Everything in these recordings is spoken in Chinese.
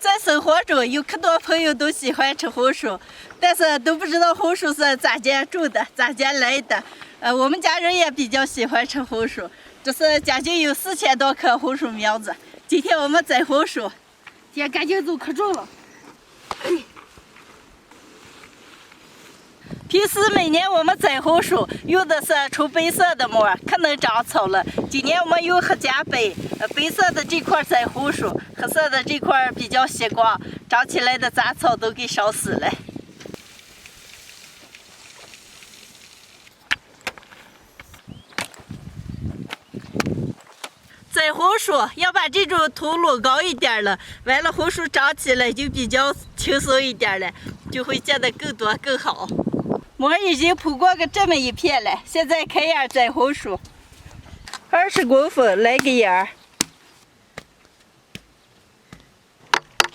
在生活中有可多朋友都喜欢吃红薯，但是都不知道红薯是咋家种的，咋家来的。我们家人也比较喜欢吃红薯，这是将近有4000多棵红薯苗子。今天我们摘红薯，姐赶紧走，可重了。平时每年我们摘红薯用的是纯白色的膜，可能长草了。今年我们用黑加白，白色的这块摘红薯，黑色的这块比较吸光，长起来的杂草都给烧死了。摘红薯要把这种土抡高一点了，完了红薯长起来就比较轻松一点了，就会结得更多更好。膜已经铺过个这么一片了，现在开眼摘红薯，20公分来个眼儿。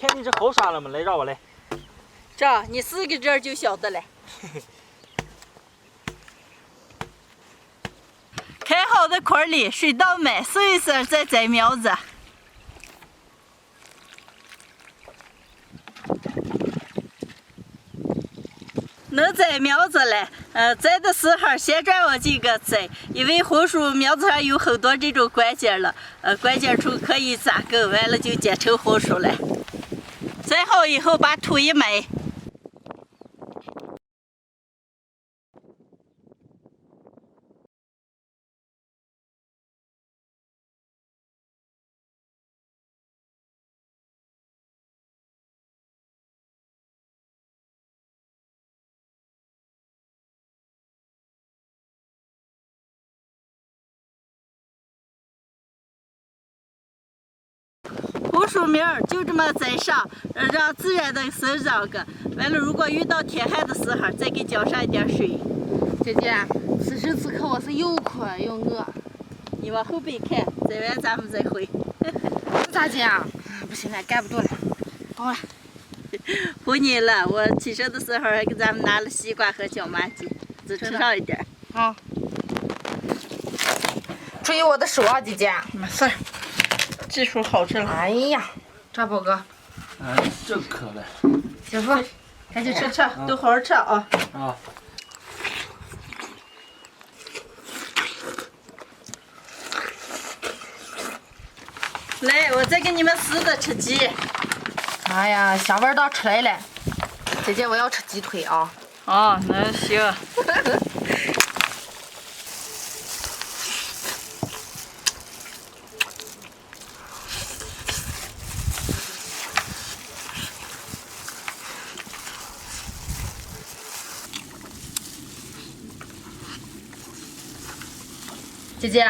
看你这好耍了吗？来让我来。这你4个针就晓得了。开好的块里水倒满，收一收再摘苗子。能摘苗子了，摘的时候先转我几个摘，因为红薯苗子上有很多这种关节了，关节处可以扎根，完了就结成红薯了。摘好以后把土一埋。红薯苗就这么栽上，让自然的生长个。完了，如果遇到天旱的时候，再给浇上一点水。姐姐，此时此刻我是又困又饿。你往后边看，摘完咱们再回。咋姐啊？不行了，干不动了，饱了。糊你了，我起身的时候还给咱们拿了西瓜和椒麻鸡，只吃上一点。好。注意我的手啊，姐姐。没事儿。这手好吃了。哎呀，赵宝哥，真渴了。媳妇，赶紧吃，都好好吃啊。啊。来，我再给你们撕的吃鸡。哎呀，香味道出来了。姐姐，我要吃鸡腿啊。哦，那行。姐姐，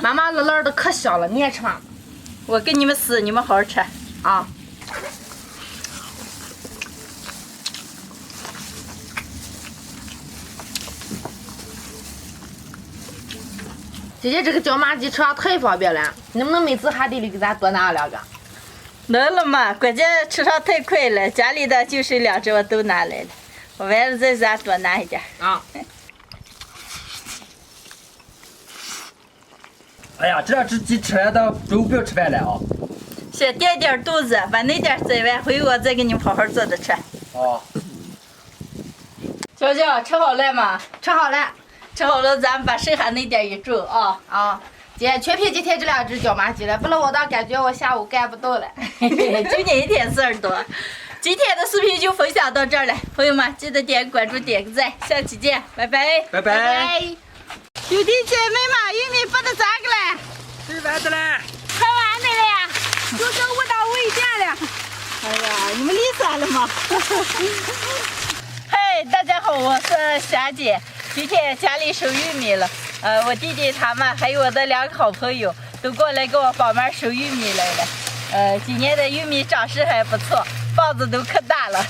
妈妈乐乐的可香了，你也吃吗？我给你们撕，你们好好吃啊。姐姐，这个椒麻鸡吃上太方便了，能不能每次还得给咱多拿2个？能了嘛，关键吃上太快了，家里的就剩2只，我都拿来了。我完了再咱多拿一点啊。哎呀，这2只鸡吃完的中午不要吃饭了啊！先垫点肚子，把那点摘完，回我再给你们好好做的吃。哦。娇娇，吃好了吗？吃好了。吃好了，咱们把剩下那点一煮啊。啊，姐，全凭今天这2只椒麻鸡了，不然我倒感觉我下午干不动了。就你一天事儿多。今天的视频就分享到这儿了，朋友们记得点关注、点个赞，下期见，拜拜。拜拜。兄弟姐妹们，玉米剥的咋个了？吃完的了。快完的了呀，就剩5到5一点了。哎呀，你们累死了吗？嗨，大家好，我是霞姐。今天家里收玉米了，我弟弟他们还有我的2个好朋友都过来给我帮忙收玉米来了。今年的玉米长势还不错，棒子都可大了。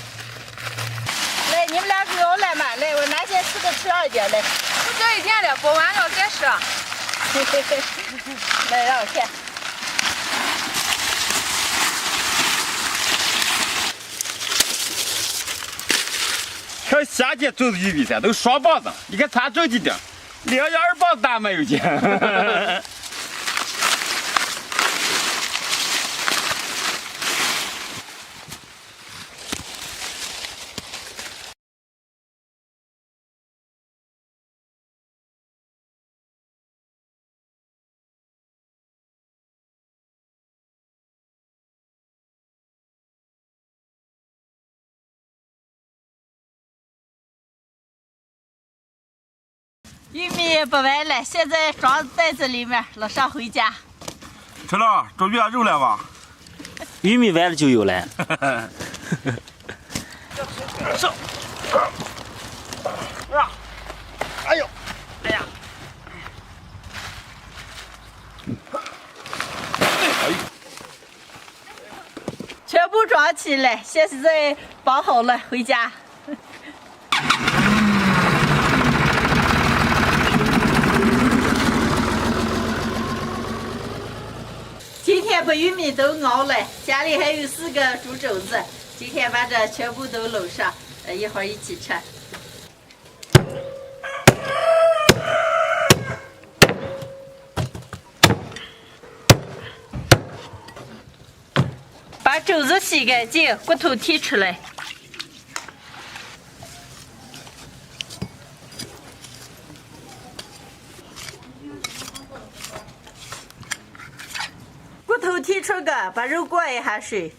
来，你们俩不用了嘛，来，我拿些吃的吃上一点来。不交一点了，剥完了再吃。来，让我看。看夏天种的玉米噻，都双棒子，你看它正几顶，2样2棒子大没有见。玉米不卖了，现在装袋子里面，路上回家。陈老，准备肉了吧？玉米完了就有了。上！哎呦！哎呀！全部装起来，现在包好了，回家。今天把玉米都熬了，家里还有4个猪肘子，今天把这全部都搂上，一会儿一起吃。把肘子洗干净，骨头剔出来。骨头剔出个，把肉过一下水。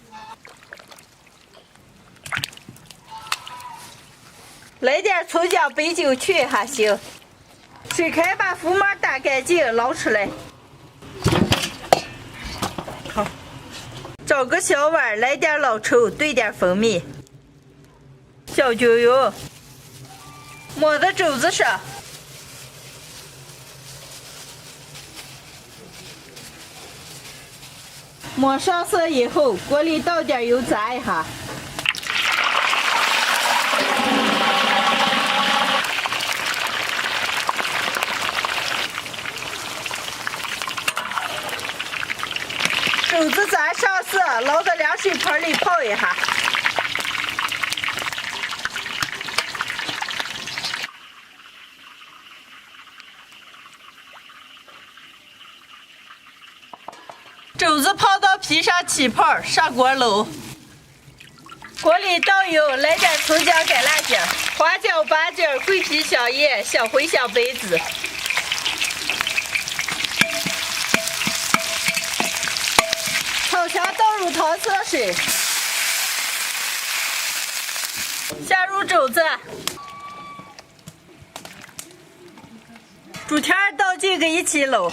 来点葱姜白酒去一下行。水开，把浮沫打干净，捞出来。好。找个小碗，来点老抽，兑点蜂蜜，小酱油，抹在肘子上。抹上色以后，锅里倒点油炸一下。肘子炸上色，捞到凉水盆里泡一下。肘子泡到皮上起泡，上锅搂。锅里倒油，来点葱姜干辣椒、花椒、八角、桂皮、香叶、小茴香、白芷。炒香倒入糖色水，下入肘子，猪蹄儿倒进去一起搂，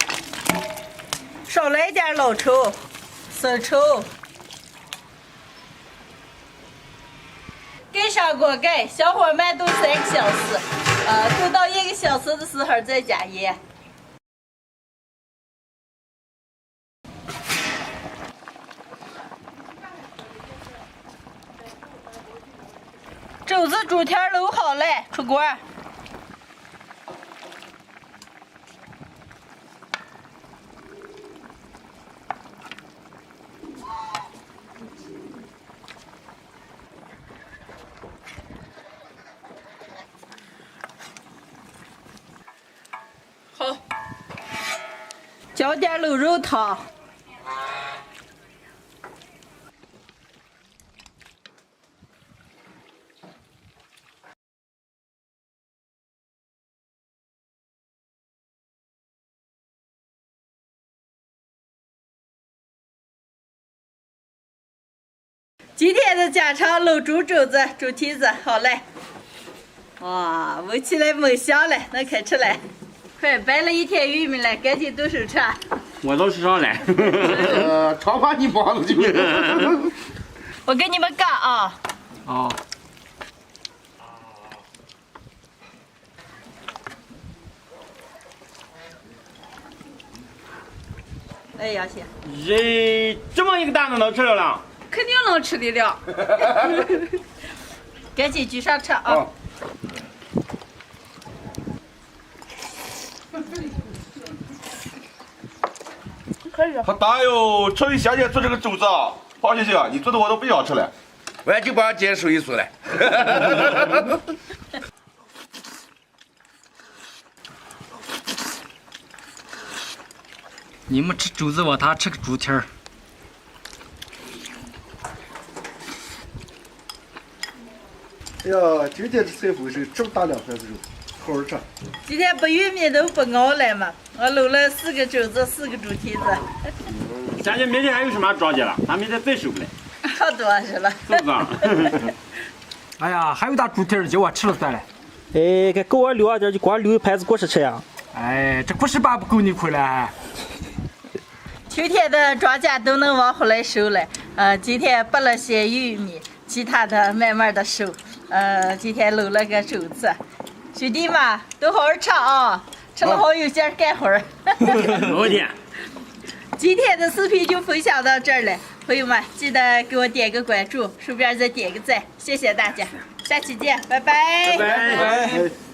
少来点老抽、生抽，盖上锅盖，小火慢炖3个小时，炖到1个小时的时候再加盐。肘子、猪蹄搂好了，出锅。好，浇点卤肉汤。今天的家常卤猪肘子、猪蹄子好嘞！哇，闻起来蛮香嘞，能开吃嘞！快掰了一天玉米了，赶紧动手吃。我都吃上了。常把你帮着就。我给你们干啊！哦。哎，杨姐，这么一个担子能吃了了？肯定能吃得了。赶紧举上车啊！哦可以。好大哟！瞅你仙姐做这个肘子，好谢谢啊！你做的我都不想吃了，我就帮姐数一数了。你们吃肘子，我他吃个猪蹄儿。哎呀，今天这菜丰盛，这么大2盘子肉，好好吃。今天把玉米都不熬了嘛，我搂了4个肘子，4个猪蹄子。咱这明天还有什么庄稼了？咱明天再收来。好多是了。是不是？哎呀，还有大猪蹄儿，叫我吃了算了。哎，给狗儿留点就光留一盘子果实吃呀？哎，这果实把不够你亏了。秋天的庄稼都能往回来收了。今天拔了些玉米，其他的慢慢的收。今天搂了个肘子，兄弟们都好好吃啊，吃了好有劲儿干活儿。没问题。今天的视频就分享到这儿了，朋友们记得给我点个关注，顺便再点个赞，谢谢大家，下期见，拜拜。拜拜。哎。